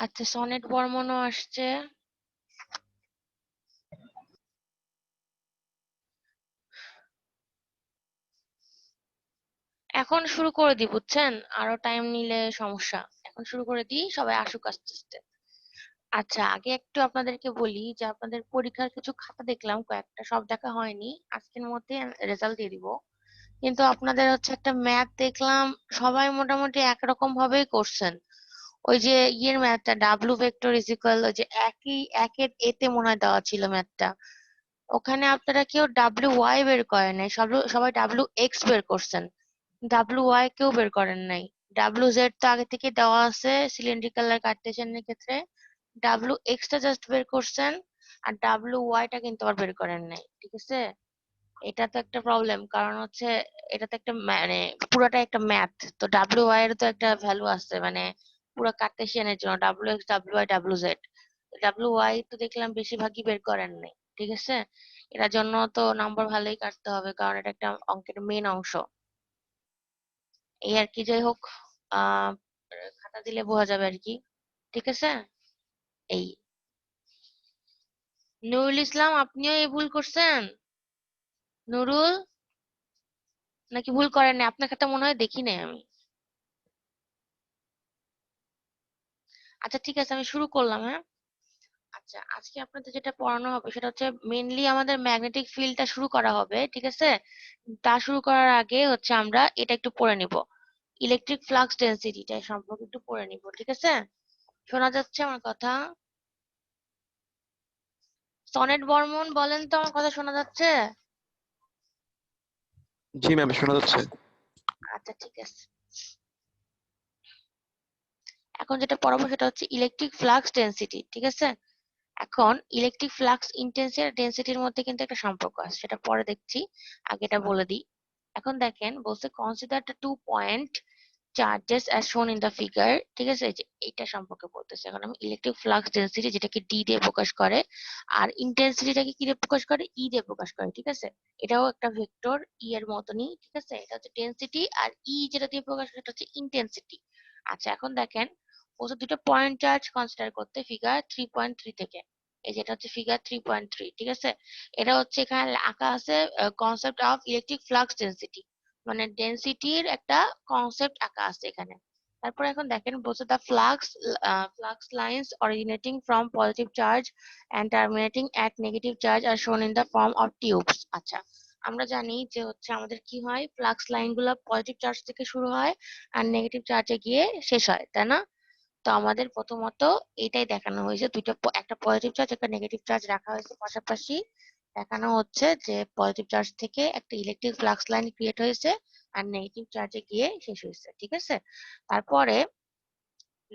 আচ্ছা, সনেট বর্মনও আসছে। এখন শুরু করে দিই, বুঝছেন? আরো টাইম নিলে সমস্যা। এখন শুরু করে দিই, সবাই আসুক আস্তে আস্তে। আচ্ছা, আগে একটু আপনাদেরকে বলি যে আপনাদের পরীক্ষার কিছু খাতা দেখলাম, কয়েকটা, সব দেখা হয়নি। আজকের মধ্যে রেজাল্ট দিয়ে দিব। কিন্তু আপনাদের হচ্ছে একটা ম্যাথ দেখলাম, সবাই মোটামুটি একরকম ভাবেই করছেন। ওই যে ইয়ের ম্যাথটা, ডাব্লু ভেক্টর ইজ ইকুয়াল, ওই যে একের এতে মনে হয় দেওয়া ছিল ম্যাথটা। ওখানে আপনারা কেউ ডাব্লিউ ওয়াই বের করেন নাই, সবাই ডাব্লিউ এক্স বের করছেন। ডাব্লিউ ওয়াই কেউ বের করেন নাই। ডাব্লিউ জেড তো আগে থেকে দেওয়া আছে সিলিন্ড্রিক্যাল আর কার্টেসিয়ানের ক্ষেত্রে। ডাব্লিউ এক্স টা জাস্ট বের করছেন। আর ডাব্লিউ ওয়াই টা কিন্তু আবার বের করেন নাই, ঠিক আছে? এটা তো একটা প্রবলেম, কারণ হচ্ছে এটা তো একটা মানে পুরোটা একটা ম্যাথ। তো ডাব্লিউ ওয়াই এর তো একটা ভ্যালু আছে, মানে পুরো কার্টেসিয়ানের জন্য W X, W Y, W Z. W Y তো দেখলাম বেশিরভাগই বের করেন নাই, ঠিক আছে? এটার জন্য তো নম্বর ভালোই কাটতে হবে, কারণ এটা একটা অঙ্কের মেন অংশ। এই আর কি, যাই হোক। আহ খাতা দিলে বোঝা যাবে আর কি, ঠিক আছে? এই, নুরুল ইসলাম, আপনিও এই ভুল করছেন? নুরুল, নাকি ভুল করেন নাই? আপনার খাতা মনে হয় দেখি নাই আমি। আচ্ছা, ঠিক আছে, আমি শুরু করলাম, হ্যাঁ। আচ্ছা, আজকে আপনাদের যেটা পড়ানো হবে সেটা হচ্ছে মেইনলি আমাদের ম্যাগনেটিক ফিল্ডটা শুরু করা হবে, ঠিক আছে? তা শুরু করার আগে হচ্ছে আমরা এটা একটু পড়ে নিব, ইলেকট্রিক ফ্লাক্স ডেনসিটিটা সম্পর্কে একটু পড়ে নিব, ঠিক আছে? শোনা যাচ্ছে আমার কথা? সনেট বর্মন, বলেন তো আমার কথা শোনা যাচ্ছে? জি ম্যাম, শোনা যাচ্ছে। আচ্ছা, ঠিক আছে। এখন যেটা পড়াবো সেটা হচ্ছে ইলেকট্রিক ফ্লাক্স ডেনসিটি, ঠিক আছে? এখন ইলেকট্রিক ফ্লাক্স ইন্টেন্সিটি আর ডেনসিটির মধ্যে কিন্তু একটা সম্পর্ক আছে, সেটা পরে দেখছি। আগে এটা বলে দিই। এখন দেখেন, বলছে consider the two point charges as shown in the figure, ঠিক আছে? এই যে এইটা সম্পর্কে বলতেছে। এখন আমি ইলেকট্রিক ফ্লাক্স ডেনসিটি, যেটাকে ডি দিয়ে প্রকাশ করে, আর ইন্টেন্সিটিটাকে কি দিয়ে প্রকাশ করে? ই দিয়ে প্রকাশ করে, ঠিক আছে? এটাও একটা ভেক্টর, ই এর মতনই, ঠিক আছে? এটা হচ্ছে ডেনসিটি, আর ই যেটা দিয়ে প্রকাশ করে সেটা হচ্ছে ইন্টেন্সিটি। আচ্ছা, এখন দেখেন, বলছে দুটো পয়েন্ট চার্জ কনসিডার করতে ফিগার 3.3 থেকে। এই যেটা হচ্ছে ফিগার 3.3, ঠিক আছে? এটা হচ্ছে এখানে আঁকা আছে concept of electric flux density, মানে ডেনসিটির একটা কনসেপ্ট আঁকা আছে এখানে। তারপর এখন দেখেন, বলছে the flux lines originating from positive charge and terminating at negative charge আর shown in the form of tubes. আচ্ছা, আমরা জানি যে হচ্ছে আমাদের কি হয়, ফ্লাক্স লাইন গুলো পজিটিভ চার্জ থেকে শুরু হয় আর নেগেটিভ চার্জে গিয়ে শেষ হয়, তাই না? তো আমাদের প্রথমত এটাই দেখানো হয়েছে, একটা পজিটিভ চার্জ একটা নেগেটিভ চার্জ রাখা হয়েছে পাশাপাশি। দেখানো হচ্ছে যে পজিটিভ চার্জ থেকে একটা ইলেকট্রিক ফ্লাক্স লাইন ক্রিয়েট হয়েছে আর নেগেটিভ চার্জে গিয়ে শেষ হয়েছে, ঠিক আছে? তারপরে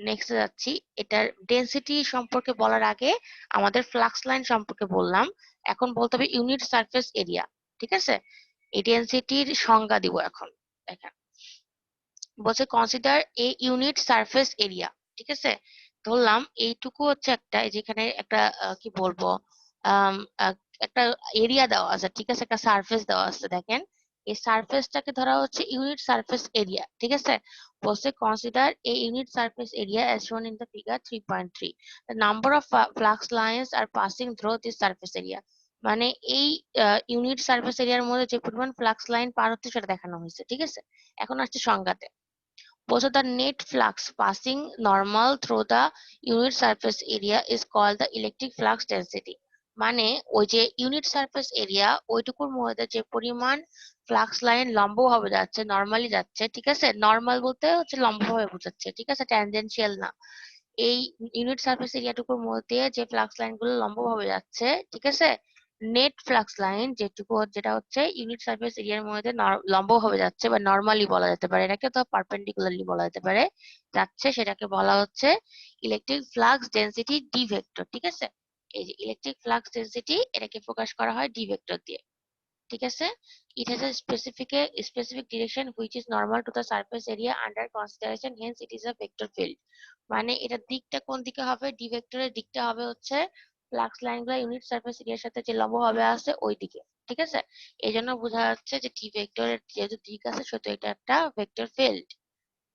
নেক্সট যাচ্ছি। এটার ডেনসিটি সম্পর্কে বলার আগে আমাদের ফ্লাক্স লাইন সম্পর্কে বললাম। এখন বলতে হবে ইউনিট সারফেস এরিয়া, ঠিক আছে? এই ডেনসিটির সংজ্ঞা দিব এখন। দেখেন, বলছে কনসিডার এ ইউনিট সারফেস এরিয়া, ঠিক আছে? ধরলাম এইটুকু হচ্ছে একটা, এই যেখানে একটা কি বলবো, আম, আহ, একটা এরিয়া দেওয়া আছে, ঠিক আছে? একটা সারফেস দেওয়া আছে, দেখেন। এই সারফেসটাকে ধরা হচ্ছে ইউনিট সারফেস এরিয়া, ঠিক আছে? বলছে consider A unit surface area as shown in the figure 3.3, the number of flux lines are passing through this surface area, মানে এই ইউনিট সারফেস এরিয়ার মধ্যে যে পরিমাণ ফ্লাক্স লাইন পার হচ্ছে সেটা দেখানো হয়েছে, ঠিক আছে? এখন আসছে সংজ্ঞাতে। both of the net flux passing normal through the unit surface area is called the electric flux density, মানে ওই যে ইউনিট সারফেস এরিয়া ওইটুকুর মধ্যে যে পরিমাণ ফ্লাক্স লাইন লম্বভাবে যাচ্ছে, নর্মালি যাচ্ছে, ঠিক আছে? নর্মাল বলতে হচ্ছে লম্বভাবে বোঝাচ্ছে, ঠিক আছে? ট্যানজেনশিয়াল না। এই ইউনিট সারফেস এরিয়াটুকুর মধ্যে যে ফ্লাক্স লাইন গুলো লম্বভাবে যাচ্ছে, ঠিক আছে? নেট ফ্লাক্স লাইন যেটা হচ্ছে ইউনিট সারফেস এরিয়ার মধ্যে লম্বভাবে যাচ্ছে বা নর্মালি বলা যেতে পারে, এটাকে তো পারপেন্ডিকুলারলি বলা যেতে পারে, যাচ্ছে, সেটাকে বলা হচ্ছে electric flux density D vector, ঠিক আছে? এই যে ইলেকট্রিক ফ্লাক্স ডেনসিটি, এটাকে প্রকাশ করা হয় ডি ভেক্টর দিয়ে, ঠিক আছে? It has a specific direction which is normal to the surface area under consideration, hence it is a vector field, মানে এটার দিকটা কোন দিকে হবে? ডি ভেক্টরের দিকটা হবে হচ্ছে ফ্লাক্স লাইনগুলো ইউনিট সারফেস এরিয়ার সাথে যে লম্বভাবে আছে ওই দিকে, ঠিক আছে? এই জন্য বোঝা যাচ্ছে যে ডি ভেক্টরের যেহেতু দিক আছে সেহেতু এটা একটা ভেক্টর ফিল্ড,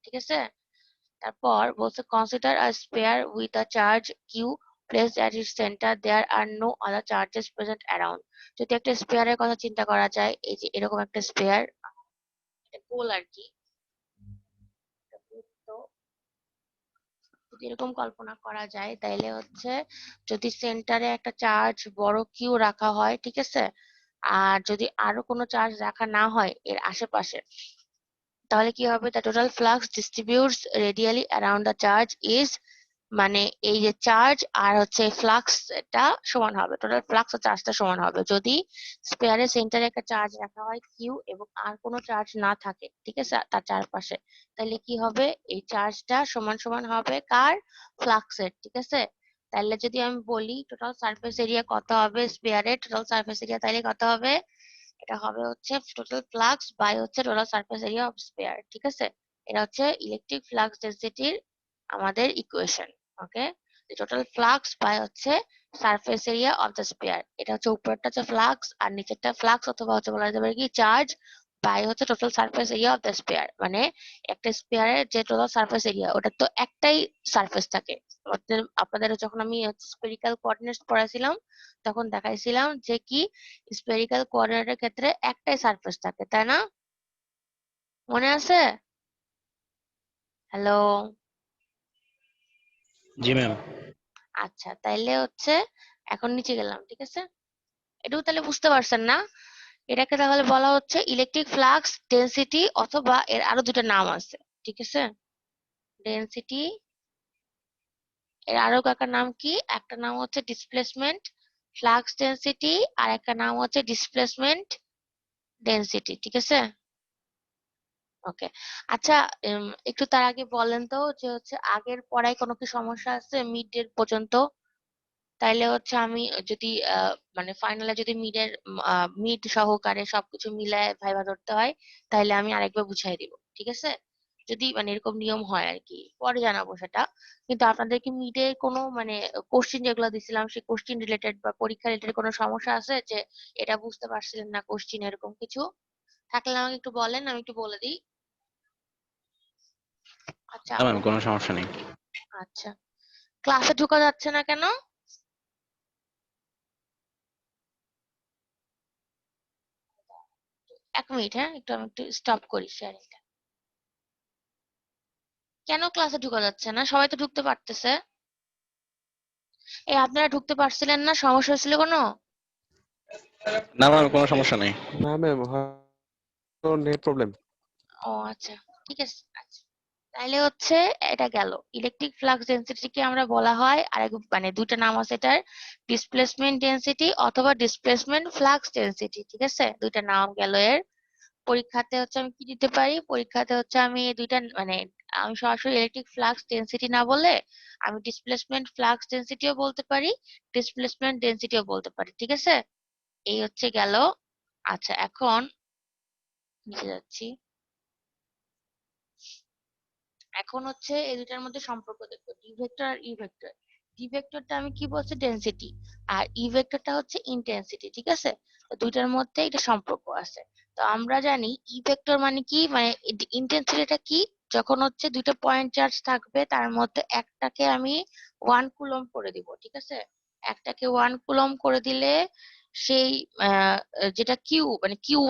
ঠিক আছে? তারপর বলছে consider a sphere with a charge Q placed at its centre there are no other charges present around. যদি একটা স্পেয়ারের কথা চিন্তা করা যায়, এই যে এরকম একটা স্পেয়ার, এটা গোল আর কি, তো যদি এরকম কল্পনা করা যায় তাইলে হচ্ছে যদি সেন্টারে একটা চার্জ বড় কিউ রাখা হয়, ঠিক আছে, আর যদি আরো কোনো চার্জ রাখা না হয় এর আশেপাশে, তাহলে কি হবে, the total flux distributes radially around the charge is, মানে এই যে চার্জ আর হচ্ছে ফ্লাক্স এটা সমান হবে, টোটাল ফ্লাক্স আর চার্জটা সমান হবে যদি স্পেয়ারের সেন্টারে একটা চার্জ রাখা হয় কিউ এবং আর কোনো চার্জ না থাকে, ঠিক আছে, তার চারপাশে, তাহলে কি হবে, এই চার্জটা সমান সমান হবে কার, ফ্লাক্সের, ঠিক আছে। তাহলে যদি আমি বলি টোটাল সারফেস এরিয়া কত হবে স্পেয়ারের টোটাল সারফেস এরিয়া, তাহলে কত হবে, এটা হবে হচ্ছে টোটাল ফ্লাক্স বাই হচ্ছে total surface area of sphere, ঠিক আছে। এটা হচ্ছে ইলেকট্রিক ফ্লাক্স ডেনসিটির আমাদের equation. Okay, total flux by হচ্ছে surface area of the sphere, এটা হচ্ছে উপরেরটা হচ্ছে ফ্লাক্স আর নিচেরটা ফ্লাক্স অথবা হচ্ছে বলা যেতে পারে কি চার্জ বাই হচ্ছে total surface area of the spare. মানে একটা স্পেয়ারের যে টোটাল সারফেস এরিয়া ওটা তো একটাই সারফেস থাকে, আপনাদের যখন আমি স্পেরিক্যাল কোঅর্ডিনেটস পড়াইছিলাম তখন দেখাইছিলাম যে কি স্পেরিক্যাল কোঅর্ডিনেটের ক্ষেত্রে একটাই সারফেস থাকে, তাই না, মনে আছে? হ্যালো? জি ম্যাম। আচ্ছা, তাইলে হচ্ছে এখন নিচে গেলাম, ঠিক আছে, এটাও তাহলে বুঝতে পারছেন না, এটাকে তাহলে বলা হচ্ছে ইলেকট্রিক ফ্লাক্স ডেনসিটি, অথবা এর আরো দুটো নাম আছে, ঠিক আছে, ডেনসিটি, এর আরো কাকার নাম কি, একটা নাম হচ্ছে ডিসপ্লেসমেন্ট ফ্লাক্স ডেনসিটি আর একটা নাম হচ্ছে ডিসপ্লেসমেন্ট ডেনসিটি, ঠিক আছে। ওকে, আচ্ছা, একটু তার আগে বলেন তো যে হচ্ছে আগের পড়ায় কোনো কি সমস্যা আছে মিড এর পর্যন্ত, তাইলে হচ্ছে আমি যদি মানে ফাইনালে যদি মিড সহকারে সবকিছু মিলায় ভাইবা ধরতে হয় তাইলে আমি আরেকবার বুঝাই দিব, ঠিক আছে, যদি মানে এরকম নিয়ম হয় আর কি, পরে জানাবো সেটা। কিন্তু আপনাদেরকে মিডে কোনো মানে কোশ্চিন যেগুলো দিছিলাম সেই কোশ্চিন রিলেটেড বা পরীক্ষা রিলেটেড কোনো সমস্যা আছে যে এটা বুঝতে পারছিলেন না কোশ্চিন, এরকম কিছু থাকলে আমাকে একটু বলেন, আমি একটু বলে দিই। আচ্ছা, না ম্যাম, কোনো সমস্যা নেই। আচ্ছা, ক্লাসে ঢোকা যাচ্ছে না কেন? এক মিনিট, হ্যাঁ, আমি একটু স্টপ করি শেয়ারিংটা। কেন ক্লাসে ঢোকা যাচ্ছে না? সবাই তো ঢুকতে পারতেছে। এই আপনারা ঢুকতে পারছিলেন না, সমস্যা হয়েছিল কোনো? না ম্যাম, কোনো সমস্যা নেই। না ম্যাম, হয়তো নেট প্রবলেম। ও আচ্ছা, ঠিক আছে, আচ্ছা, তাইলে হচ্ছে এটা গেল ইলেকট্রিক ফ্লাক্স ডেনসিটিকে আমরা বলা হয় আরেক মানে দুইটা নাম আছে এটার, ডিসপ্লেসমেন্ট ডেনসিটি অথবা ডিসপ্লেসমেন্ট ফ্লাক্স ডেনসিটি, ঠিক আছে, দুইটা নাম গেল এর। পরীক্ষাতে হচ্ছে আমি কি দিতে পারি, পরীক্ষাতে হচ্ছে আমি এই দুইটা মানে আমি সরাসরি ইলেকট্রিক ফ্লাক্স ডেনসিটি না বলে আমি ডিসপ্লেসমেন্ট ফ্লাক্স ডেনসিটিও বলতে পারি, ডিসপ্লেসমেন্ট ডেনসিটিও বলতে পারি, ঠিক আছে, এই হচ্ছে গেল। আচ্ছা, এখন নিচে যাচ্ছি, এখন হচ্ছে এই দুটার মধ্যে সম্পর্ক দেখবো, ডি ভেক্টর আর ই ভেক্টর। ডি ভেক্টরটা আমি কি বলছি, ডেনসিটি, আর ই ভেক্টরটা হচ্ছে ইন্টেন্সিটি, ঠিক আছে, তো দুইটার মধ্যে এটা সম্পর্ক আছে। তো আমরা জানি ই ভেক্টর মানে কি, মানে ইন্টেন্সিটিটা কি, যখন হচ্ছে দুইটা পয়েন্ট চার্জ থাকবে তার মধ্যে একটাকে আমি 1 কুলম্ব করে দিব, ঠিক আছে, একটাকে 1 কুলম্ব করে দিলে সেই যেটা কিউ মানে কিউ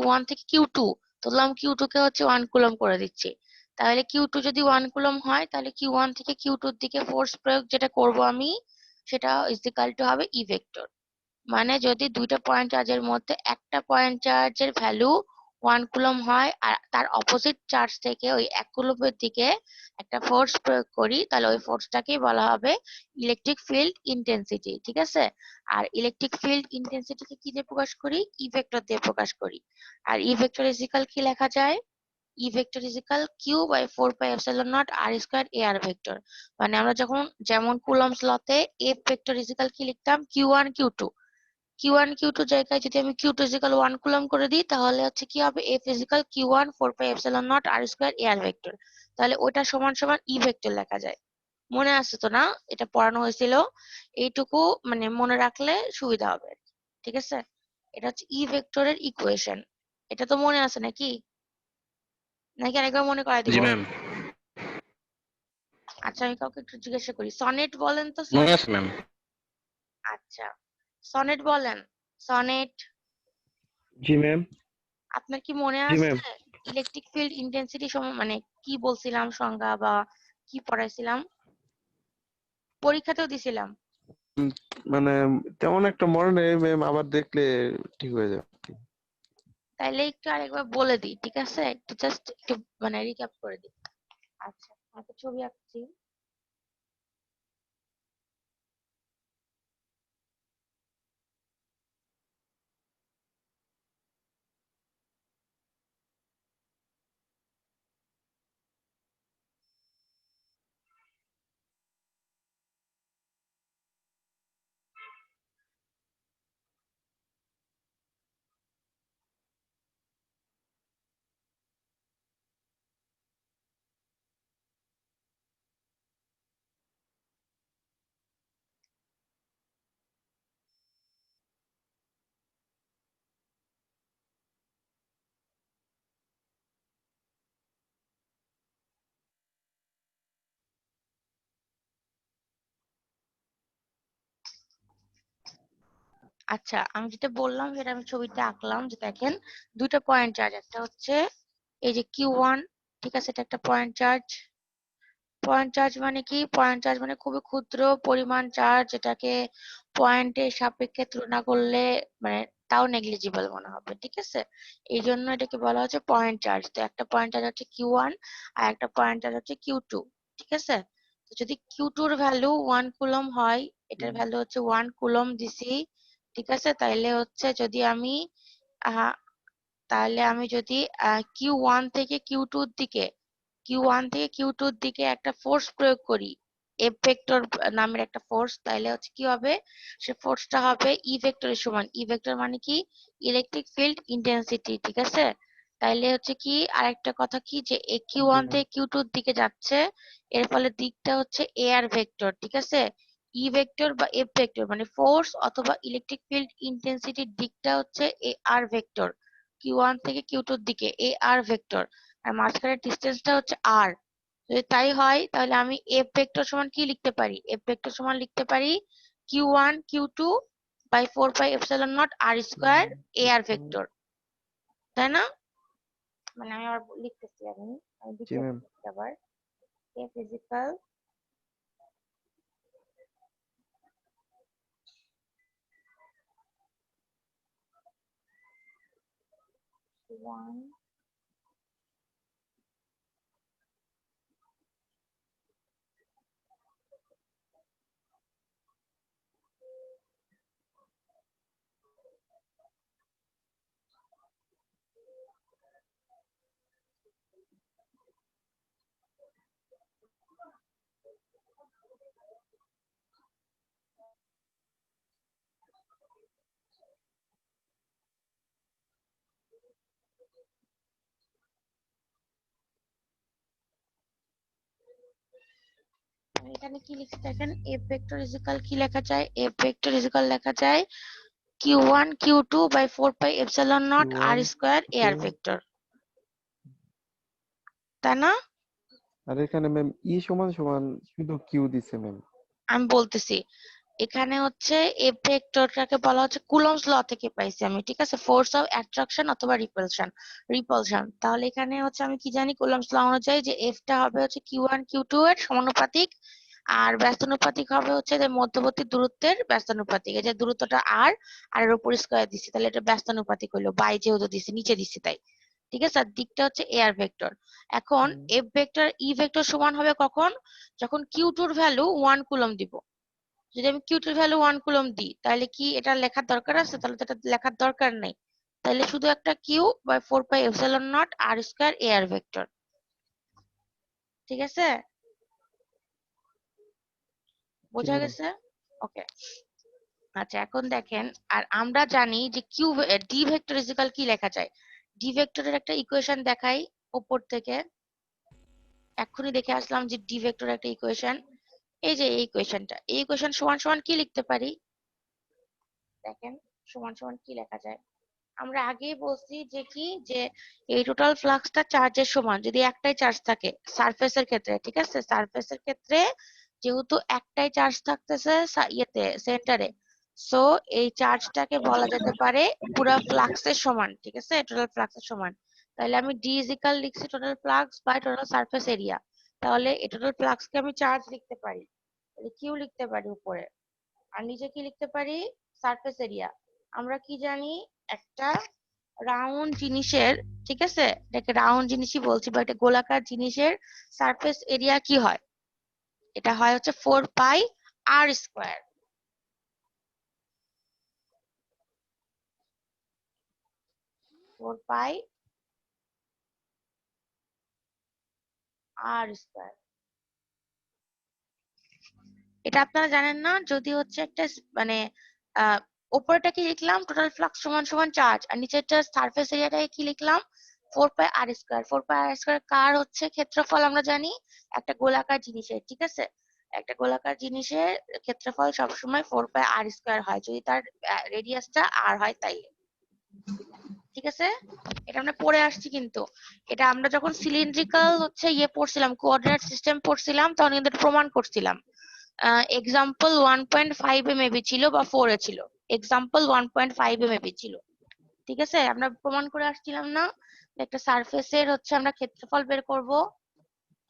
ওয়ান থেকে কিউ 2, ধরলাম কিউ 2 কে হচ্ছে 1 কুলম্ব করে দিচ্ছি, তাহলে কিউ 2 যদি 1 কুলম্ব হয় তাহলে কিউ 1 থেকে কিউ 2 এর দিকে ফোর্স প্রয়োগ যেটা করব আমি সেটা ইজ ইকাল টু হবে ই ভেক্টর। মানে যদি দুইটা পয়েন্ট চার্জের মধ্যে একটা পয়েন্ট চার্জের ভ্যালু 1 কুলম্ব হয় আর তার অপোজিট চার্জ থেকে ওই 1 কুলম্বের দিকে একটা ফোর্স প্রয়োগ করি তাহলে ওই ফোর্সটাকেই বলা হবে ইলেকট্রিক ফিল্ড ইন্টেন্সিটি, ঠিক আছে। আর ইলেকট্রিক ফিল্ড ইন্টেন্সিটিকে কি দিয়ে প্রকাশ করি, ই ভেক্টর দিয়ে প্রকাশ করি। আর ই ভেক্টর ইজ ইকাল কি লেখা যায়, E vector is equal Q by 4 pi epsilon naught R square A R vector. মানে আমরা যখন যেমন কুলম্বস লতে এফ ভেক্টর ইজ ইকাল কি লিখতাম, কিউ 1 কিউ 2 জায়গায় যদি আমি কিউ 2 ইজ ইকাল 1 কুলম্ব করে দিই তাহলে হচ্ছে কি হবে, F is equal Q 1 4 pi epsilon naught R square A R vector, তাহলে ওটা সমান সমান ই ভেক্টর লেখা যায়। মনে আছে তো না, এটা পড়ানো হয়েছিল, এইটুকু মানে মনে রাখলে সুবিধা হবে আর কি, ঠিক আছে। এটা হচ্ছে ই ভেক্টরের ইকুয়েশন, এটা তো মনে আছে নাকি, নাকি আরেকবার মনে করাই দিব? জি ম্যাম। আচ্ছা আমি কাউকে একটু জিজ্ঞাসা করি, সনেট বলেন তো, মনে সনেট। আছে ম্যাম? আচ্ছা সনেট বলেন, সনেট। জি ম্যাম। আপনার কি মনে জি আছে ম্যাম। ইলেকট্রিক ফিল্ড ইন্টেন্সিটি মানে কি বলছিলাম সংজ্ঞা, বা কি পড়াইছিলাম, পরীক্ষাতেও দিছিলাম। মানে তেমন একটা মনে নেই ম্যাম, আবার দেখলে ঠিক হয়ে যাবে। তাইলে একটু আরেকবার বলে দিই, ঠিক আছে, একটু জাস্ট একটু মানে রিক্যাপ করে দিই। আচ্ছা একটা ছবি আঁকছি। আচ্ছা আমি যেটা বললাম সেটা আমি ছবিতে আঁকলাম, যে দেখেন দুইটা পয়েন্ট চার্জ, একটা হচ্ছে এই যে Q1, ঠিক আছে, এটা একটা পয়েন্ট চার্জ। পয়েন্ট চার্জ মানে কি? পয়েন্ট চার্জ মানে খুবই ক্ষুদ্র পরিমাণ চার্জ, যেটাকে পয়েন্টের সাপেক্ষে তুলনা করলে মানে তাও নেগলিজিবল মনে হবে, ঠিক আছে। এই জন্য এটাকে বলা হচ্ছে পয়েন্ট চার্জ। তো একটা পয়েন্ট চার্জ হচ্ছে Q1 আর একটা পয়েন্ট চার্জ হচ্ছে Q2, ঠিক আছে। তো যদি Q2 এর ভ্যালু 1 কুলম হয়, এটার ভ্যালু হচ্ছে 1 কুলম দিছি, ঠিক আছে। তাইলে হচ্ছে যদি আমি আহ তাহলে আমি যদি Q1 থেকে Q2 এর দিকে, একটা ফোর্স প্রয়োগ করি, এফ ভেক্টর নামের একটা ফোর্স, তাহলে হচ্ছে কি হবে, সে ফোর্সটা হবে ই ভেক্টরের সমান। ই ভেক্টর মানে কি? ইলেকট্রিক ফিল্ড ইন্টেন্সিটি, ঠিক আছে। তাইলে হচ্ছে কি আরেকটা কথা কি, যে Q1 থেকে Q2 এর দিকে যাচ্ছে, এর ফলে দিকটা হচ্ছে এ আর ভেক্টর, ঠিক আছে। ই ভেক্টর বা এফ ভেক্টর মানে ফোর্স অথবা ইলেকট্রিক ফিল্ড ইন্টেন্সিটির দিকটা হচ্ছে এ আর ভেক্টর। Q1 থেকে Q2 এর দিকে এ আর ভেক্টর, আর মাঝখানের ডিস্টেন্সটা হচ্ছে আর। যদি তাই হয় তাহলে আমি এফ ভেক্টর সমান কি লিখতে পারি? এফ ভেক্টর সমান লিখতে পারি Q1 Q2/4πε0 আর স্কোয়ার এ আর ভেক্টর, তাই না? মানে আমি আবার লিখতেছি, আমি জি ম্যাম। লিখতেছি আবার, এ ফিজিক্যাল 1 এখানে কি লিখছি দেখেন, এফ ভেক্টর ইজিক্যাল কি লেখা যায়? এফ ভেক্টর ইজিক্যাল লেখা যায় Q1 Q2/4πε0 আর Q1 স্কোয়ার এ আর Q2। ভেক্টর, তাই না? আর এখানে ম্যাম ই সমান সমান শুধু কিউ দিছে ম্যাম। আমি বলতেছি, এখানে হচ্ছে এফ ভেক্টরটাকে বলা হচ্ছে কুলম্বস ল থেকে পাইছি আমি, ঠিক আছে, ফোর্স অফ অ্যাট্রাকশন অথবা রিপালশন। তাহলে এখানে হচ্ছে আমি কি জানি কুলম্বস ল অনুযায়ী, যে এফটা হবে হচ্ছে Q1 Q2 এর সমানুপাতিক, আর ব্যস্তানুপাতিক হবে হচ্ছে যে মধ্যবর্তী দূরত্বের ব্যস্তানুপাতিক। এই যে দূরত্বটা আর এর উপর স্কয়ার দিছি, তাহলে এটা ব্যস্তানুপাতিক হইলো, বাই যেহেতু দিছি নিচে দিছি তাই, ঠিক আছে। আর দিকটা হচ্ছে এয়ার ভেক্টর। এখন এফ ভেক্টর ই ভেক্টর সমান হবে কখন? যখন Q2 এর ভ্যালু 1 কুলম দিব। যদি আমি Q2 এর ভ্যালু 1 কুলম দিই, তাহলে কি এটা লেখার দরকার আছে? তাহলে তো এটা লেখার দরকার নেই। তাহলে শুধু একটা Q/4πε0 আর স্কয়ার এ আর ভেক্টর, ঠিক আছে, জি বোঝা ম্যাম। গেছে? ওকে। আচ্ছা এখন দেখেন, আর আমরা জানি যে ডি ভেক্টর ইজিক্যাল কি লেখা যায়? ডি ভেক্টরের একটা ইকুয়েশন দেখাই উপর থেকে, এক্ষুনি দেখে আসলাম যে ডি ভেক্টরের একটা ইকুয়েশন। এই যে এই ইকুয়েশনটা, এই ইকুয়েশন সমান সমান কি লিখতে পারি? দেখেন সমান সমান কি লেখা যায়? আমরা আগেই বলছি যে কি যে এই টোটাল ফ্লাক্সটা চার্জের সমান যদি একটাই চার্জ থাকে সারফেসের ক্ষেত্রে, ঠিক আছে? সারফেসের ক্ষেত্রে যেহেতু একটাই চার্জ থাকতেছে ইয়েতে সেন্টারে, সো এই চার্জটাকে বলা যেতে পারে পুরো ফ্লাক্সের সমান, ঠিক আছে? টোটাল ফ্লাক্সের সমান। তাহলে আমি ডি ইজ ইকাল লিখছি total flux by total surface area. তাহলে এই টোটাল ফ্লাক্সকে আমি চার্জ লিখতে পারি, তাহলে কিউ লিখতে পারি উপরে, আর নিচে কি লিখতে পারি? Surface area. আমরা কি জানি একটা রাউন্ড জিনিসের, ঠিক আছে, এটাকে রাউন্ড জিনিসই বলছি বা একটা গোলাকার জিনিসের সারফেস এরিয়া কি হয়? এটা হয় হচ্ছে 4 পাই আর স্কয়ার। 4 পাই আর স্কয়ার। এটা আপনারা জানেন না? যদি হচ্ছে একটা মানে উপরেটা কি লিখলাম টোটাল ফ্লাক্স সমান সমান চার্জ, আর নিচেরটা সারফেস এরিয়াটাকে কি লিখলাম 4 পাই আর স্কয়ার। 4 পাই আর স্কয়ার কার হচ্ছে ক্ষেত্রফল আমরা জানি একটা গোলাকার জিনিসের, ঠিক আছে? একটা গোলাকার জিনিসের ক্ষেত্রফল সবসময় 4 পাই আর স্কয়ার হয় যদি তার রেডিয়াসটা আর হয় তাইলে, ঠিক আছে? এটা আমরা পড়ে আসছি কিন্তু। এটা আমরা যখন সিলিন্ড্রিক্যাল হচ্ছে পড়ছিলাম, কোঅর্ডিনেট সিস্টেম পড়ছিলাম, তখন কিন্তু এটা প্রমাণ করছিলাম। এক্সাম্পল 1.5 এ মেবি ছিল বা 4 এ ছিল, এক্সাম্পল 1.5 এ মেবি ছিল, ঠিক আছে? আমরা প্রমাণ করে আসছিলাম না যে একটা সারফেসের হচ্ছে আমরা ক্ষেত্রফল বের করব,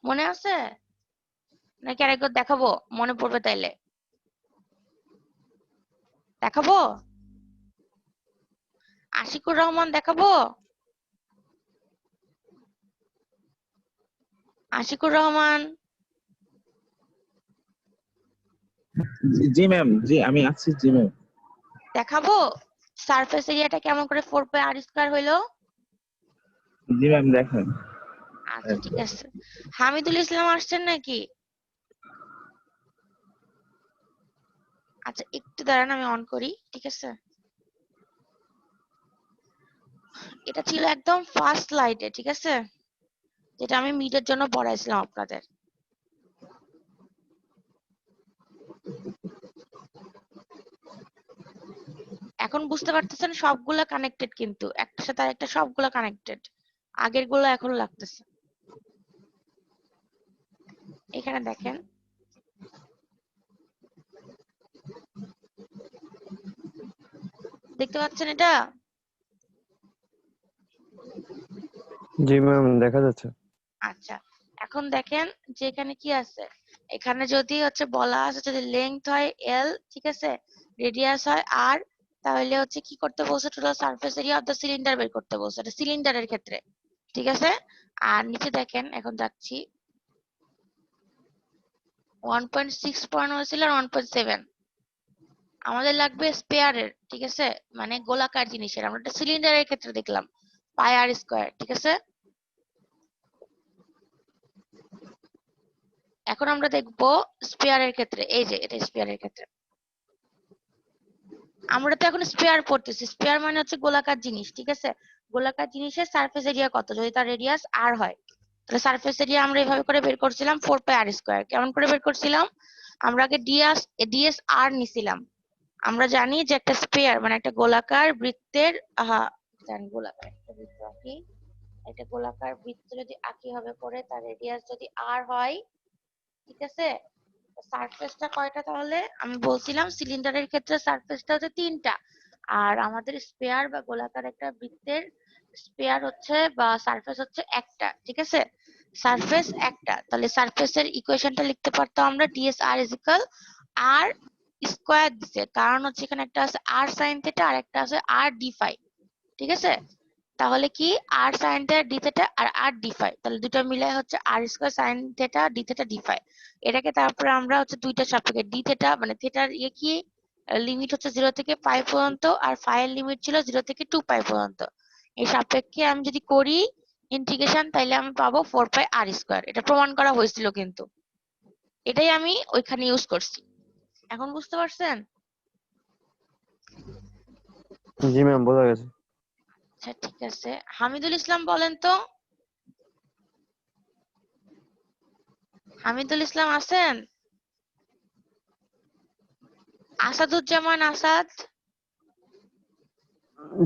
মনে আছে নাকি আরেকবার দেখাবো? মনে পড়বে তাইলে দেখাবো? আশিকুর রহমান দেখাবো? আশিকুর রহমান জি ম্যাম, জি আমি আছি, জি ম্যাম। দেখাবো সারফেস এরিয়াটা কেমন করে 4 পাই আর স্কয়ার হইলো? জি ম্যাম দেখেন। আচ্ছা ঠিক আছে। হামিদুল ইসলাম আসছেন নাকি? আচ্ছা একটু দাঁড়ান, আমি অন করি, ঠিক আছে? এটা ছিল একদম ফার্স্ট স্লাইডে, ঠিক আছে, যেটা আমি মিডের জন্য পড়াইছিলাম আপনাদের। এখন বুঝতে পারতেছেন সবগুলা কানেক্টেড, কিন্তু একটার সাথে আরেকটা সবগুলা কানেক্টেড, আগের গুলো এখন লাগতেছে। এখানে দেখেন, দেখতে পাচ্ছেন এটা? জি ম্যাম, দেখা যাচ্ছে। আচ্ছা এখন দেখেন যে এখানে কি আছে, এখানে যদি হচ্ছে বলা আছে যদি লেংথ হয় এল, ঠিক আছে, রেডিয়াস হয় আর, তাহলে হচ্ছে কি করতে বলছে total surface area of the cylinder বের করতে বলছে, এটা সিলিন্ডারের ক্ষেত্রে, ঠিক আছে? আর নিচে দেখেন, এখন যাচ্ছি 1.6 পয়েন্ট হয়েছিল আর 1.7, আমাদের লাগবে স্পেয়ারের, ঠিক আছে, মানে গোলাকার জিনিসের। আমরা একটা সিলিন্ডারের ক্ষেত্রে দেখলাম পাই আর স্কয়ার, ঠিক আছে? এখন আমরা দেখব স্পেয়ারের ক্ষেত্রে, এই যে এটা স্পেয়ারের ক্ষেত্রে। আমরা তো এখন স্পেয়ার পড়তেছি, স্পেয়ার মানে হচ্ছে গোলাকার জিনিস, ঠিক আছে? গোলাকার জিনিসের সারফেস এরিয়া কত যদি তার রেডিয়াস আর হয়, তাহলে সারফেস এরিয়া আমরা এভাবে করে বের করছিলাম 4 পাই আর স্কয়ার। কেমন করে বের করছিলাম? আমরা আগে ডিএস আর নিছিলাম। আমরা জানি যে একটা স্পেয়ার মানে একটা গোলাকার বৃত্তের, জানি গোলাকার একটা বৃত্ত আঁকি, একটা গোলাকার বৃত্ত যদি আঁকি হবে করে তার রেডিয়াস যদি আর হয়, ঠিক আছে, সারফেসটা কয়টা তাহলে? আমি বলছিলাম সিলিন্ডারের ক্ষেত্রে সারফেসটা হচ্ছে 3টা, আর আমাদের স্পেয়ার বা গোলাকার একটা বৃত্তের স্পেয়ার হচ্ছে বা সারফেস হচ্ছে একটা, ঠিক আছে? সারফেস একটা, তাহলে সারফেসের ইকুয়েশনটা লিখতে পারতাম আমরা ডিএস আর ইজ ইকুয়াল আর স্কয়ার দিছে, কারণ হচ্ছে এখানে একটা আছে আর সাইন থিটা আর একটা আছে আর ডি ফাই, ঠিক আছে? তাহলে কি R sine theta D theta আর আর ডি ফাই, তাহলে দুটো মিলাই হচ্ছে R square sine theta D theta D phi. এটাকে তারপরে আমরা হচ্ছে দুইটা সাপেক্ষে ডি থিটা মানে থিটার কি লিমিট হচ্ছে 0 থেকে পাই পর্যন্ত, আর ফাই এর লিমিট ছিল 0 থেকে 2 পাই পর্যন্ত। এই সাপেক্ষে আমি যদি করি ইন্টিগ্রেশন, তাইলে আমি পাবো 4 পাই আর স্কয়ার। এটা প্রমাণ করা হয়েছিল কিন্তু, এটাই আমি ওইখানে ইউজ করছি। এখন বুঝতে পারছেন? জি ম্যাম, বোঝা গেছে। আচ্ছা ঠিক আছে, হামিদুল ইসলাম বলেন তো, হামিদুল ইসলাম আছেন? আসাদুজ্জামান আসাদ?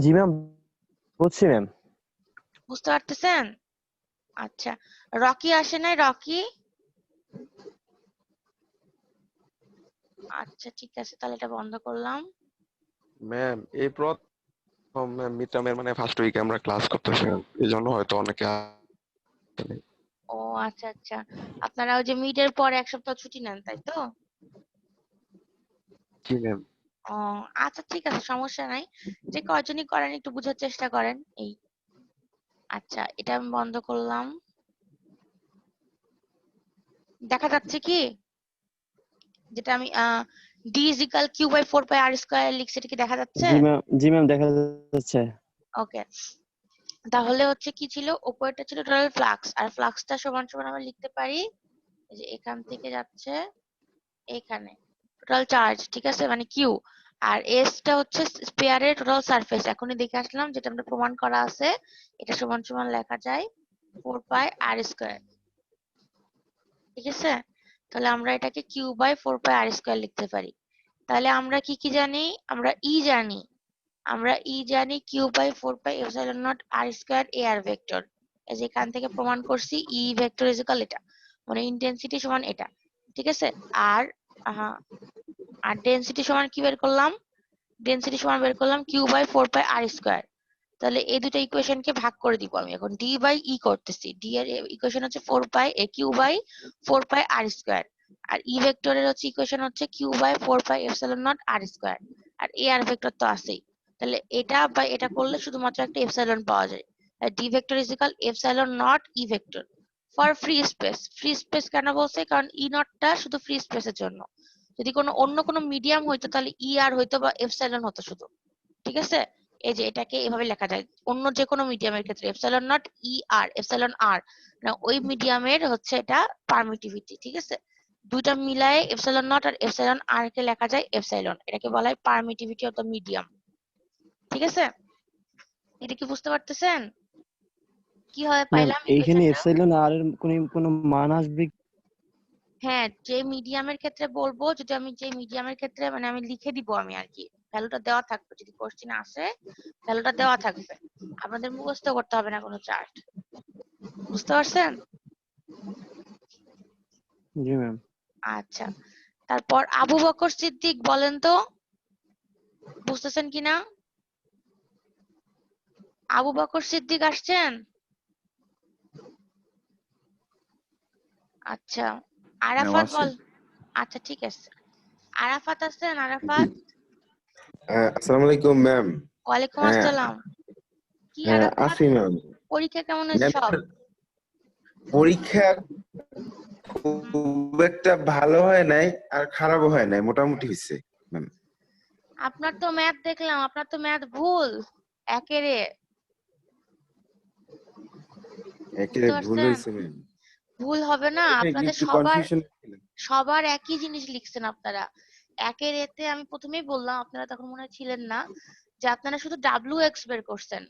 জি ম্যাম, বুঝছি ম্যাম। বুঝতে পারতেছেন? আচ্ছা, রকি আসে নাই? রকি? আচ্ছা ঠিক আছে, তাহলে এটা বন্ধ করলাম। ম্যাম এই প্রথম মিড টার্মের মানে ফার্স্ট উইকে আমরা ক্লাস করতেছি, এই জন্য হয়তো অনেকে আসেনি। ও আচ্ছা আচ্ছা, আপনারা ওই যে মিড এর পরে এক সপ্তাহ ছুটি নেন তাই তো? জি ম্যাম। ও আচ্ছা ঠিক আছে, সমস্যা নাই। যে কয়জনই করেন একটু বোঝার চেষ্টা করেন এই। আচ্ছা, এটা আমি বন্ধ করলাম। দেখা যাচ্ছে কি যেটা আমি D is equal Q by 4 pi R square লিখছি, এটা কি দেখা যাচ্ছে? জি ম্যাম দেখা যাচ্ছে। ওকে, তাহলে হচ্ছে কি ছিল, উপরেরটা ছিল টোটাল ফ্লাক্স, আর ফ্লাক্সটা সমান সমান আমরা লিখতে পারি এই যে এখান থেকে যাচ্ছে এখানে টোটাল চার্জ, ঠিক আছে, মানে কিউ। আর এসটা হচ্ছে স্পেয়ারের টোটাল সারফেস, এখনই দেখে আসলাম যেটা আমরা প্রমাণ করা আছে, এটা সমান সমান লেখা যায় 4 পাই আর স্কয়ার, ঠিক আছে। তাহলে আমরা এটাকে Q by 4 pi R square লিখতে পারি। তাহলে আমরা কি কি জানি? আমরা ই জানি, Q by 4 pi epsilon naught R square A R vector. এই যে এখান থেকে প্রমাণ করছি ই ভেক্টর ইজ ইকুয়াল এটা, মানে ইন্টেন্সিটি সমান এটা, ঠিক আছে। আর আর ডেনসিটি সমান কি বের করলাম? ডেনসিটি সমান বের করলাম Q by 4 pi R square. তাহলে এই দুটো ইকুয়েশনকে ভাগ করে দিব আমি এখন, ডি বাই ই করতেছি, ডি এর ইকুয়েশন হচ্ছে 4 পাই এ Q by 4 pi R square, আর ই ভেক্টরের হচ্ছে ইকুয়েশন হচ্ছে Q by 4 pi epsilon naught R square, আর এ আর ভেক্টর তো আছেই। তাহলে এটা বা এটা করলে শুধুমাত্র একটা এপসাইলন পাওয়া যায়। D vector is equal epsilon naught E vector for free space. Free space কেন বলছে? কারণ ই নটটা শুধু ফ্রি স্পেসের জন্য। যদি অন্য কোনো মিডিয়াম হইতো তাহলে ই আর হইতো বা এপসাইলন হতো শুধু, ঠিক আছে। এই যে এটাকে এভাবে লেখা যায় অন্য যে কোনো মিডিয়ামের ক্ষেত্রে, এপসাইলন নট ই আর এপসাইলন আর, না ওই মিডিয়ামের হচ্ছে এটা পারমিটিভিটি, ঠিক আছে। দুইটা মিলায়ে এপসাইলন নট আর এপসাইলন আর কে লেখা যায় এপসাইলন, এটাকে বলা হয় পারমিটিভিটি অফ দ্য মিডিয়াম, ঠিক আছে। এটা কি বুঝতে পারতেছেন কিভাবে ম্যাম পাইলাম এইখানে ইকুয়েশনটা? এপসাইলন আর এর কোনো মান আসবে? হ্যাঁ, যে মিডিয়ামের ক্ষেত্রে বলবো, যদি আমি যে মিডিয়ামের ক্ষেত্রে মানে আমি লিখে দিব আমি আর কি, ভ্যালুটা দেওয়া থাকবে, যদি কোশ্চেন আসে ভ্যালুটা দেওয়া থাকবে, আপনাদের মুখস্থ করতে হবে না কোনো চার্ট, বুঝতে পারছেন? জি ম্যাম। আচ্ছা, তারপর আবু বকর সিদ্দিক বলেন তো বুঝতেছেন কিনা? আবু বকর সিদ্দিক আসছেন? আচ্ছা, আরাফাত বল। আচ্ছা ঠিক আছে, আরাফাত আসছেন? আরাফাত, আসসালামু আলাইকুম ম্যাম। ওয়ালাইকুম হ্যাঁ আসসালাম। কি হ্যাঁ আরাফাত, আছি ম্যাম। পরীক্ষা কেমন হয়েছে ম্যাম সব? পরীক্ষা হুম, খুব একটা ভালো হয় নাই আর খারাপও হয় নাই, মোটামুটি হয়েছে ম্যাম। আপনার তো ম্যাথ দেখলাম, আপনার তো ম্যাথ ভুল একেরে, বুঝতে একেবারে ভুল পারছেন? হয়েছে ম্যাম। ভুল হবে না, এটা আপনাদের একটু সবার কনফিউশন। সবার একই জিনিস লিখছেন আপনারা। একের এতে আমি প্রথমেই বললাম, আপনারা তখন মনে হয় ছিলেন না, যে আপনারা শুধু ডাব্লিউ এক্স বের করছেন,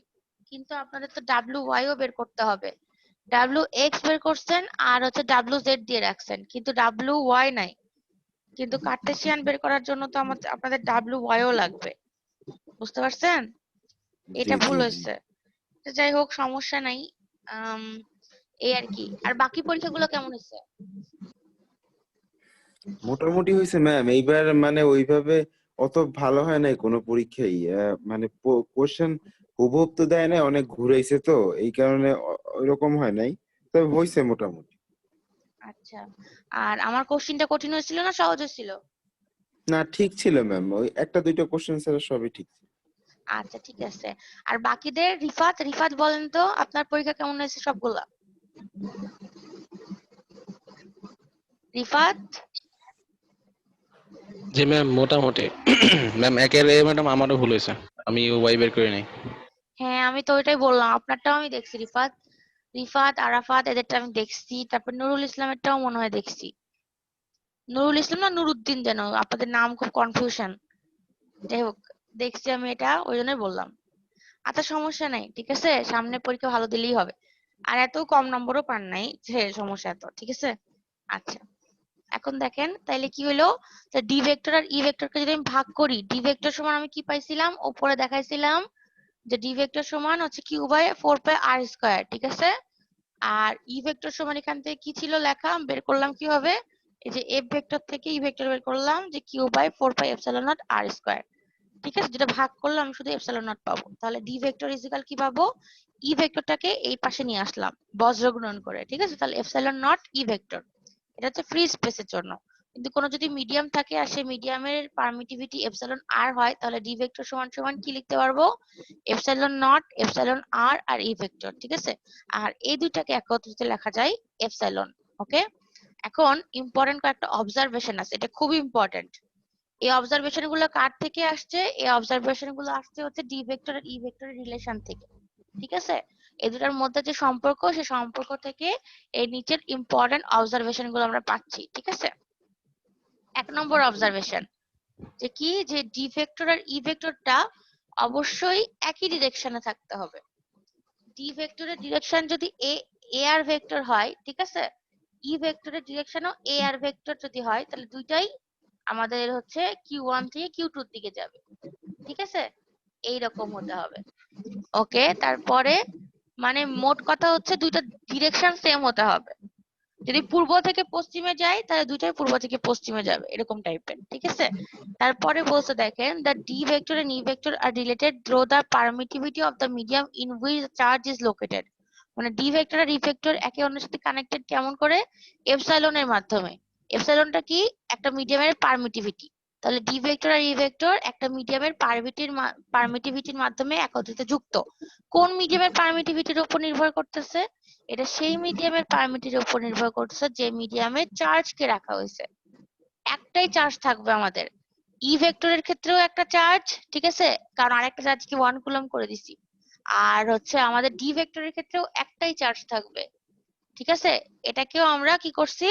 কিন্তু আপনাদের তো ডাব্লিউ ওয়াই ও বের করতে হবে। ডাব্লিউ এক্স বের করছেন আর হচ্ছে ডাব্লিউ জেড দিয়ে রাখছেন, কিন্তু ডাব্লিউ ওয়াই নাই। কিন্তু কার্টেসিয়ান বের করার জন্য তো আপনাদের ডাব্লিউ ওয়াই ও লাগবে, বুঝতে পারছেন? জি এটা ভুল জি জি। হয়েছে। তো যাই হোক, সমস্যা নাই। আম, এই আর কি। আর বাকি পরীক্ষাগুলো কেমন হয়েছে? মোটামুটি হয়েছে ম্যাম। এইবার মানে ওইভাবে অত ভালো হয় নাই কোনো পরীক্ষাই। মানে কোশ্চেন হুবহুব তো দেয় নাই, অনেক ঘুরাইছে তো এই কারণে ওইরকম হয় নাই, তবে হয়েছে মোটামুটি। আচ্ছা, আর আমার কোশ্চিনটা কঠিন হয়েছিল না সহজ হয়েছিল? না ঠিক ছিল ম্যাম, ওই একটা দুইটা কোশ্চেন ছাড়া সবই ঠিক ছিল। আচ্ছা ঠিক আছে। আর বাকিদের, রিফাত, রিফাত বলেন তো আপনার পরীক্ষা কেমন হয়েছে সবগুলা? রিফাত, জি ম্যাম মোটামুটি। ম্যাম একের এ ম্যাডাম আমারও ভুল হয়েছে, আমি ওয়াই বের করি নাই। হ্যাঁ আমি তো ওইটাই বললাম, আপনারটাও আমি দেখছি রিফাত, রিফাত আরাফাত এদেরটা আমি দেখছি, তারপর নুরুল ইসলামেরটাও মনে হয় দেখছি। নুরুল ইসলাম না নুরুদ্দিন, যেন আপনাদের নাম খুব কনফিউশন। যাই হোক, দেখছি আমি এটা, ওই জন্যই বললাম। আচ্ছা সমস্যা নাই, ঠিক আছে, সামনে পরীক্ষা ভালো দিলেই হবে। আর এত কম নম্বরও পান নাই যে সমস্যা এত, ঠিক আছে। আচ্ছা, এখন দেখেন তাইলে কি হলো, ডি ভেক্টর আর ই ভেক্টরকে যদি আমি ভাগ করি, ডি ভেক্টর সমান আমি কি পাইছিলাম, উপরে দেখাইছিলাম যে ডি ভেক্টর সমান হচ্ছে কিউ বাই 4πr², ঠিক আছে। আর ই ভেক্টর সমান এখান থেকে কি ছিল লেখা, বের করলাম কিভাবে, এই যে এফ ভেক্টর থেকে ই ভেক্টর বের করলাম যে কিউ বাই 4πε0r², ঠিক আছে। যেটা ভাগ করলে আমি শুধু এপসাইলন নট পাবো। তাহলে ডি ভেক্টর ইজিক্যাল কি পাবো, ই ভেক্টরটাকে এই পাশে নিয়ে আসলাম বজ্র গুণন করে, ঠিক আছে। তাহলে এপসাইলন নট ই ভেক্টর, এটা হচ্ছে ফ্রি স্পেসের জন্য। কিন্তু কোনো যদি মিডিয়াম থাকে আর সেই মিডিয়ামের পারমিটিভিটি এপসাইলন আর হয়, তাহলে ডি ভেক্টর সমান সমান কি লিখতে পারবো, epsilon not epsilon R R E vector, ঠিক আছে। আর এই দুইটাকে একত্রিত লেখা যায় এপসাইলন। ওকে, এখন ইম্পর্টেন্ট কয়েকটা অবজারভেশন আছে, এটা খুব ইম্পর্টেন্ট। এই অবজারভেশন গুলো কার থেকে আসছে, এই অবজারভেশন গুলো আসছে হচ্ছে ডি ভেক্টর আর ই ভেক্টরের রিলেশন থেকে, ঠিক আছে। এই দুটার মধ্যে যে সম্পর্ক, সেই সম্পর্ক থেকে এই নিচের ইম্পর্টেন্ট অবজারভেশন গুলো আমরা পাচ্ছি, ঠিক আছে। 1 নম্বর অবজারভেশন যে কি, যে ডি ভেক্টর আর ই ভেক্টরটা অবশ্যই একই ডিরেকশনে থাকতে হবে। ডি ভেক্টরের ডিরেকশন যদি এ আর ভেক্টর হয়, ঠিক আছে, ই ভেক্টরের ডিরেকশনও এ আর ভেক্টর যদি হয়, তাহলে দুইটাই আমাদের হচ্ছে কিউ1 থেকে কিউ2 এর দিকে যাবে, ঠিক আছে। এইরকম হতে হবে। ওকে, তারপরে মানে মোট কথা হচ্ছে দুইটা ডিরেকশন সেম হতে হবে। যদি পূর্ব থেকে পশ্চিমে যায়, তাহলে দুইটাই পূর্ব থেকে পশ্চিমে যাবে, এরকম টাইপের, ঠিক আছে। তারপরে বলছে দেখেন, the D vector and E vector are related through the permittivity of the medium in which charge is located. মানে ডি ভেক্টর আর ই ভেক্টর একে অন্যের সাথে কানেক্টেড কেমন করে, এপসাইলনের মাধ্যমে। এপসাইলনটা কি, একটা মিডিয়ামের পারমিটিভিটি। তাহলে ডি ভেক্টর আর ই ভেক্টর একটা মিডিয়ামের পারমিটিভিটির মাধ্যমে একত্রিত যুক্ত। কোন মিডিয়ামের পারমিটিভিটির উপর নির্ভর করতেছে, এটা সেই মিডিয়ামের পারমিটির উপর নির্ভর করতেছে যে মিডিয়ামে চার্জ কে রাখা হয়েছে। একটাই চার্জ থাকবে আমাদের। ই ভেক্টরের ক্ষেত্রেও একটা চার্জ, ঠিক আছে, কারণ আরেকটা চার্জকে 1 কুলম্ব করে দিছি। আর হচ্ছে আমাদের ডি ভেক্টরের ক্ষেত্রেও একটাই চার্জ থাকবে, ঠিক আছে। এটাকেও আমরা কি করছি,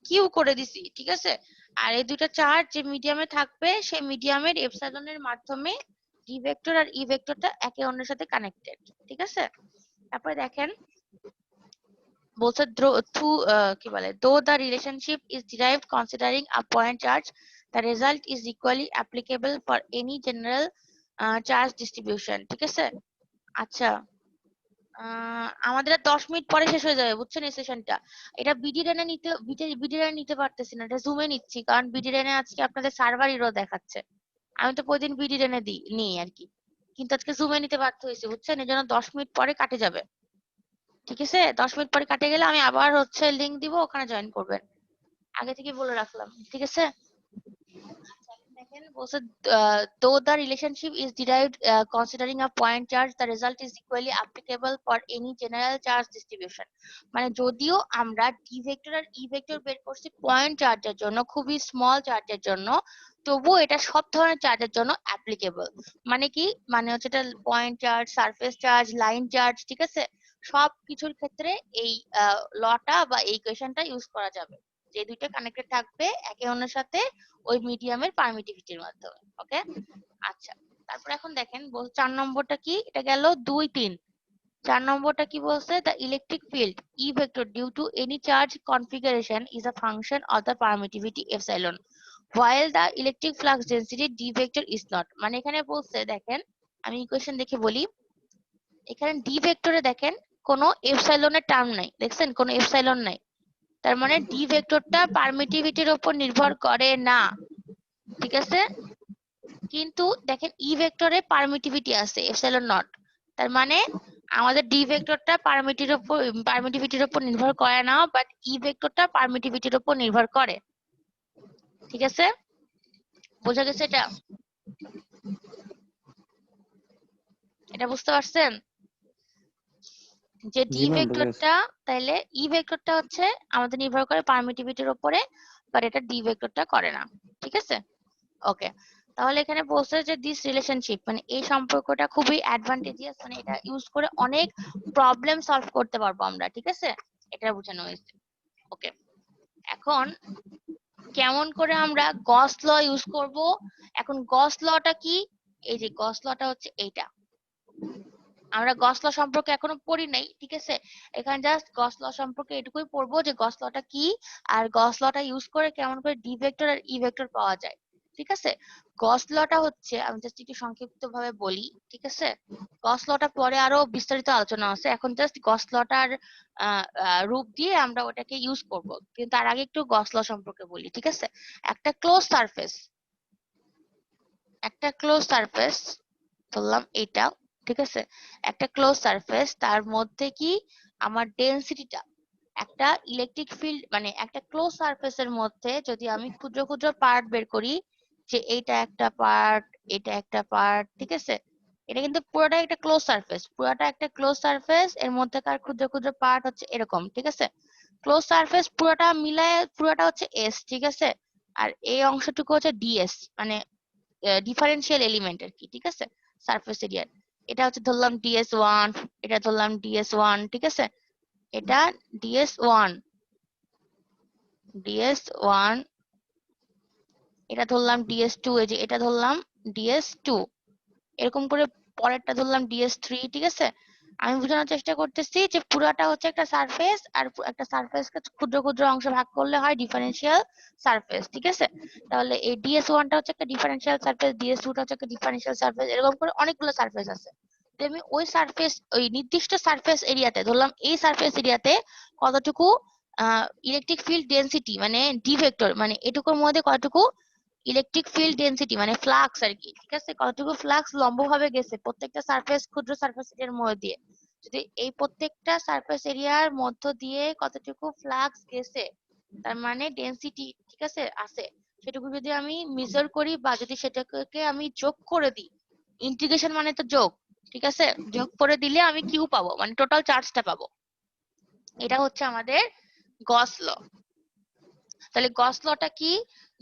কিউ করে দিছি, ঠিক আছে। আর এই দুটো চার্জ যে মিডিয়ামে থাকবে, সেই মিডিয়ামের এপসাইলনের মাধ্যমে ডি ভেক্টর আর ই ভেক্টরটা একে অন্যের সাথে কানেক্টেড, ঠিক আছে। তারপরে দেখেন বলছে কি বলে, দো the relationship is derived considering a point charge, the result is equally applicable for any general charge distribution, ঠিক আছে। আচ্ছা, আমাদের আর 10 মিনিট পরে শেষ হয়ে যাবে, বুঝছেন এই সেশনটা। এটা বিডিরেনে নিতে পারতেছি না, এটা জুমে নিচ্ছি, কারণ বিডিরেনে আজকে আপনাদের সার্ভার ইরো দেখাচ্ছে। আমি তো প্রতিদিন বিডিরেনে নিই আর কি, কিন্তু আজকে জুমে নিতে বাধ্য হয়েছি, বুঝছেন। এই জন্য 10 মিনিট পরে কাটে যাবে, ঠিক আছে। 10 মিনিট পরে কাটে গেলে আমি আবার হচ্ছে লিংক দিব, ওখানে জয়েন করবেন। আগে থেকে বলে রাখলাম, ঠিক আছে। দেখেন বলছে, though the relationship is derived considering a point charge, the result is equally applicable for any general charge distribution. মানে যদিও আমরা ডি ভেক্টর আর ই ভেক্টর বের করছি পয়েন্ট চার্জের জন্য, খুবই স্মল চার্জের জন্য, তবুও এটা সব ধরনের চার্জের জন্য অ্যাপ্লিকেবল। মানে কি, মানে হচ্ছে এটা point charge, surface charge, line charge, ঠিক আছে, সব কিছুর ক্ষেত্রে এই লটা বা এই ইকুয়েশনটা ইউজ করা যাবে। যে দুইটা কানেক্টেড থাকবে একে অন্যের সাথে ওই মিডিয়ামের পারমিটিভিটির মাধ্যমে। ওকে, আচ্ছা। তারপর এখন দেখেন 4 নম্বরটা কি, এটা গেল 2 3। 4 নম্বরটা কি বলছে, the electric field E vector due to any charge configuration is a function of the permittivity epsilon while the electric flux density d vector is not। মানে এখানে বলছে দেখেন, আমি ইকুয়েশন দেখে বলি, এখানে ডি ভেক্টরে দেখেন কোনো এপসাইলনের টার্ম নাই, দেখছেন কোনো এপসাইলন নাই। তার মানে ডি ভেক্টরটা পারমিটিভিটির উপর নির্ভর করে না, ঠিক আছে। কিন্তু দেখেন ই ভেক্টরে পারমিটিভিটি আছে এপসাইলন নট, তার মানে আমাদের ডি ভেক্টরটা পারমিটিভিটির উপর নির্ভর করে না, বাট ই ভেক্টরটা পারমিটিভিটির উপর নির্ভর করে, ঠিক আছে। বোঝা গেছে এটা, এটা বুঝতে পারছেন যে ডি জি ম্যাম, বুঝে গেছে। ভেক্টরটা, তাইলে ই ভেক্টরটা হচ্ছে আমাদের নির্ভর করে পারমিটিভিটির উপরে, বাট এটা ডি ভেক্টরটা করে না, ঠিক আছে। ওকে, তাহলে এখানে বলছে যে দিস রিলেশনশিপ, মানে এই সম্পর্কটা খুবই অ্যাডভান্টেজিয়াস, মানে এটা ইউজ করে অনেক প্রবলেম সলভ করতে পারবো আমরা, ঠিক আছে, এটা বোঝানো হয়েছে। ওকে, এখন কেমন করে আমরা গস ল ইউজ করব। এখন গস লটা কি, এই যে গস লটা হচ্ছে এইটা, আমরা গস ল সম্পর্কে এখনো পড়ি নাই, ঠিক আছে। এখানে জাস্ট গস ল সম্পর্কে এটুকুই পড়বো যে গস লটা কি, আর গস লটা ইউজ করে কেমন করে ডি ভেক্টর আর ই ভেক্টর পাওয়া যায়, ঠিক আছে। গস লটা হচ্ছে, আমি জাস্ট একটু সংক্ষিপ্ত ভাবে বলি, ঠিক আছে? গস লটা পরে আরো বিস্তারিত আলোচনা আছে, এখন জাস্ট গস লটার রূপ দিয়ে আমরা ওটাকে ইউজ করব, কিন্তু তার আগে একটু গস ল সম্পর্কে বলি, ঠিক আছে? একটা ক্লোজ সারফেস ধরলাম এটা, ঠিক আছে? একটা ক্লোজ সারফেস, তার মধ্যে কি আমার ডেনসিটিটা, একটা ইলেকট্রিক ফিল্ড মানে একটা ক্লোজ সারফেসের মধ্যে যদি আমি ক্ষুদ্র ক্ষুদ্র পার্ট বের করি, যে এইটা একটা পার্ট, এটা একটা পার্ট, ঠিক আছে? এটা কিন্তু পুরোটা একটা ক্লোজ সারফেস, এর মধ্যেকার ক্ষুদ্র ক্ষুদ্র পার্ট হচ্ছে এরকম, ঠিক আছে? ক্লোজ সারফেস পুরোটা মিলায় পুরোটা হচ্ছে এস, ঠিক আছে? আর এই অংশটুকু হচ্ছে ডিএস, মানে ডিফারেন্সিয়াল এলিমেন্ট আর কি, ঠিক আছে? সারফেস এরিয়ার এটা হচ্ছে ধরলাম ডিএস1, এটা ধরলাম ডিএস1, ঠিক আছে? এটা ডিএস1, ডিএস1, এটা ধরলাম ডিএস2, এই যে এটা ধরলাম ডিএস2, এরকম করে পরেরটা ধরলাম ডিএস3, ঠিক আছে? আমি বোঝানোর চেষ্টা করতেছি যে পুরাটা হচ্ছে একটা সারফেস, আর একটা সারফেসকে ক্ষুদ্র ক্ষুদ্র অংশে ভাগ করলে হয় ডিফারেন্সিয়াল সারফেস, ঠিক আছে? তাহলে এই ডিএস1টা হচ্ছে একটা ডিফারেন্সিয়াল সারফেস, ডিএস2টা হচ্ছে একটা ডিফারেন্সিয়াল সারফেস, এরকম করে অনেকগুলো সারফেস আছে। তো আমি ওই নির্দিষ্ট সারফেস এরিয়াতে ধরলাম, এই সারফেস এরিয়াতে কতটুকু ইলেকট্রিক ফিল্ড ডেনসিটি মানে ডি ভেক্টর, মানে এটুকুর মধ্যে কতটুকু ইলেকট্রিক ফিল্ড ডেনসিটি মানে ফ্লাক্স আর কি, ঠিক আছে? কতটুকু ফ্লাক্স লম্বভাবে গেছে প্রত্যেকটা সারফেস, ক্ষুদ্র সারফেস এরিয়ার মধ্যে দিয়ে, যদি এই প্রত্যেকটা সারফেস এরিয়ার মধ্য দিয়ে কতটুকু ফ্লাক্স গেছে, তার মানে ডেনসিটি, ঠিক আছে, আছে, সেটুকু যদি আমি মেজার করি বা যদি সেটাকে আমি যোগ করে দিই, ইন্টিগ্রেশন মানে তো যোগ, ঠিক আছে? যোগ করে দিলে আমি কিউ পাবো, মানে টোটাল চার্জটা পাবো। এটা হচ্ছে আমাদের গস ল। তাহলে গস লটা কি?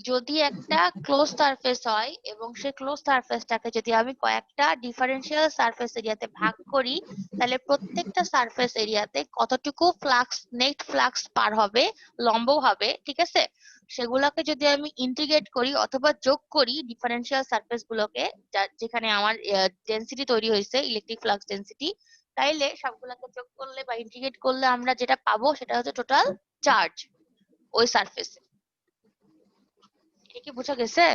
যদি একটা ক্লোজ সারফেস হয় এবং সেই ক্লোজ সারফেসটাকে যদি আমি কয়েকটা ডিফারেন্সিয়াল সারফেস এরিয়াতে ভাগ করি, তাহলে প্রত্যেকটা সারফেস এরিয়াতে কতটুকু ফ্লাক্স, নেট ফ্লাক্স পার হবে লম্বভাবে, ঠিক আছে? সেগুলোকে যদি আমি ইন্টিগ্রেট করি অথবা যোগ করি ডিফারেন্সিয়াল সারফেস গুলোকে, যেখানে আমার ডেনসিটি তৈরি হয়েছে, ইলেকট্রিক ফ্লাক্স ডেনসিটি, তাইলে সবগুলোকে যোগ করলে বা ইন্টিগ্রেট করলে আমরা যেটা পাবো সেটা হচ্ছে টোটাল চার্জ ওই সারফেসে। এটা কি বোঝা গেছে?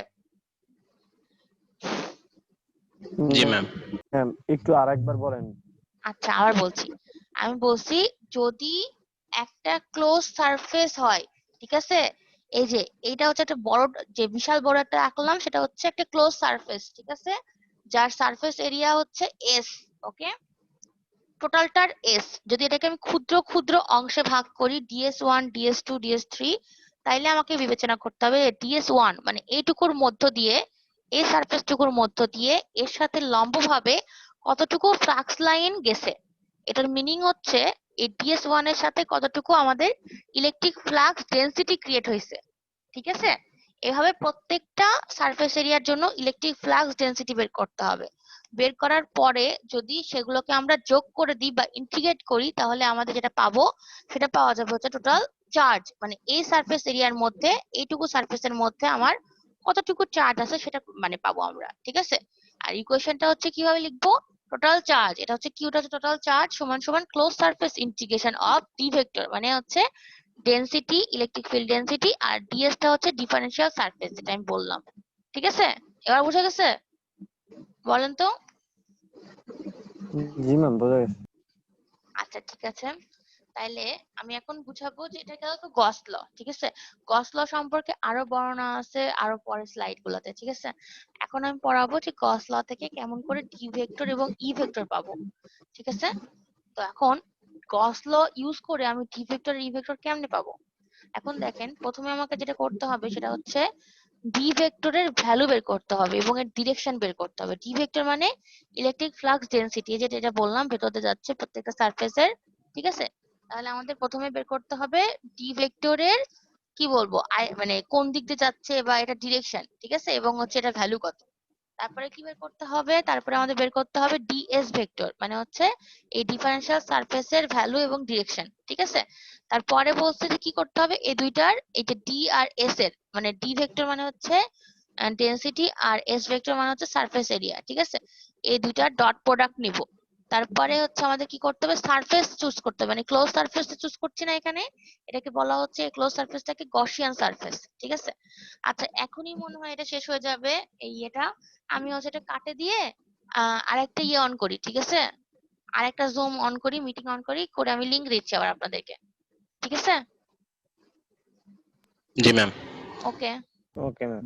জি ম্যাম। ম্যাম একটু আরেকবার বলেন। আচ্ছা, আবার বলছি, আমি বলছি যদি একটা ক্লোজ সারফেস হয়, ঠিক আছে? এই যে এইটা হচ্ছে একটা বড়, যে বিশাল বড় একটা আঁকলাম, সেটা হচ্ছে একটা ক্লোজ সারফেস, ঠিক আছে? যার সারফেস এরিয়া হচ্ছে এস, ওকে? টোটালটার এস, যদি এটাকে আমি ক্ষুদ্র ক্ষুদ্র অংশে ভাগ করি, ডিএস1, ডিএস2, ডিএস3, তাইলে আমাকে বিবেচনা করতে হবে ডিএস1 মানে এইটুকুর মধ্য দিয়ে, এই সারফেস টুকুর মধ্য দিয়ে এর সাথে লম্বভাবে কতটুকু ফ্লাক্স লাইন গেছে। এটার মিনিং হচ্ছে এই ডিএস1 এর সাথে কতটুকু আমাদের ইলেকট্রিক ফ্লাক্স ডেনসিটি ক্রিয়েট হয়েছে, ঠিক আছে? এভাবে প্রত্যেকটা সারফেস এরিয়ার জন্য ইলেকট্রিক ফ্লাক্স ডেনসিটি বের করতে হবে। বের করার পরে যদি সেগুলোকে আমরা যোগ করে দিই বা ইন্টিগ্রেট করি, তাহলে আমাদের যেটা পাবো সেটা পাওয়া যাবে হচ্ছে টোটাল চার্জ, মানে এই সারফেস এরিয়ার মধ্যে, এইটুকু সারফেসের মধ্যে আমার কতটুকু চার্জ আছে সেটা মানে পাবো আমরা, ঠিক আছে? আর ইকুয়েশনটা হচ্ছে কিভাবে লিখবো, টোটাল চার্জ, এটা হচ্ছে কিউটা হচ্ছে টোটাল চার্জ সমান সমান close surface integration of D vector, মানে হচ্ছে ডেনসিটি, ইলেকট্রিক ফিল্ড ডেনসিটি, আর ডিএস টা হচ্ছে ডিফারেন্সিয়াল সারফেস, যেটা আমি বললাম, ঠিক আছে? এবার বুঝা গেছে? বলেন তো। জি ম্যাম, বোঝা গেছে। আচ্ছা, ঠিক আছে, তাইলে আমি এখন বুঝাবো যে এটা গেল তো গস ল, ঠিক আছে? গস ল সম্পর্কে আরো বর্ণনা আছে আরো পরের স্লাইড গুলোতে, ঠিক আছে? এখন আমি পড়াবো যে গস ল থেকে কেমন করে ডি ভেক্টর এবং ই ভেক্টর পাবো, ঠিক আছে? তো এখন গস ল ইউজ করে আমি ডি ভেক্টর ই ভেক্টর কেমনে পাবো? এখন দেখেন, প্রথমে আমাকে যেটা করতে হবে সেটা হচ্ছে ডি ভেক্টরের ভ্যালু বের করতে হবে এবং এর ডিরেকশন বের করতে হবে। ডি ভেক্টর মানে ইলেকট্রিক ফ্লাক্স ডেনসিটি, যেটা বললাম ভেতরে যাচ্ছে প্রত্যেকটা সারফেসের, ঠিক আছে? তাহলে আমাদের প্রথমে বের করতে হবে ডি ভেক্টরের কি বলবো মানে কোন দিক দিয়ে যাচ্ছে বা এটা ডিরেকশন, ঠিক আছে? এবং হচ্ছে এটা ভ্যালু কত। তারপরে কি বের করতে হবে, তারপরে আমাদের বের করতে হবে ডিএস ভেক্টর, মানে হচ্ছে এই ডিফারেন্সিয়াল সারফেসের ভ্যালু এবং ডিরেকশন, ঠিক আছে? তারপরে বলছে যে কি করতে হবে, এই দুইটার এই যে ডি আর এস এর, মানে ডি ভেক্টর মানে হচ্ছে ডেনসিটি আর এস ভেক্টর মানে হচ্ছে সারফেস এরিয়া, ঠিক আছে? এই দুইটার ডট প্রোডাক্ট নিব, তারপরে হচ্ছে আমাদের কি করতে হবে, সারফেস চুজ করতে হবে, মানে ক্লোজ সারফেস চুজ করছি না এখানে, এটাকে বলা হচ্ছে ক্লোজ সারফেসটাকে গসিয়ান সারফেস, ঠিক আছে। আচ্ছা এখনই মনে হয় এটা শেষ হয়ে যাবে, এটা আমি হচ্ছে এটা কাটে দিয়ে আরেকটা অন করি, ঠিক আছে, আরেকটা জুম অন করি, মিটিং অন করি, করে আমি লিংক দিচ্ছি আবার আপনাদেরকে, ঠিক আছে। জি ম্যাম। ওকে। Okay ma'am.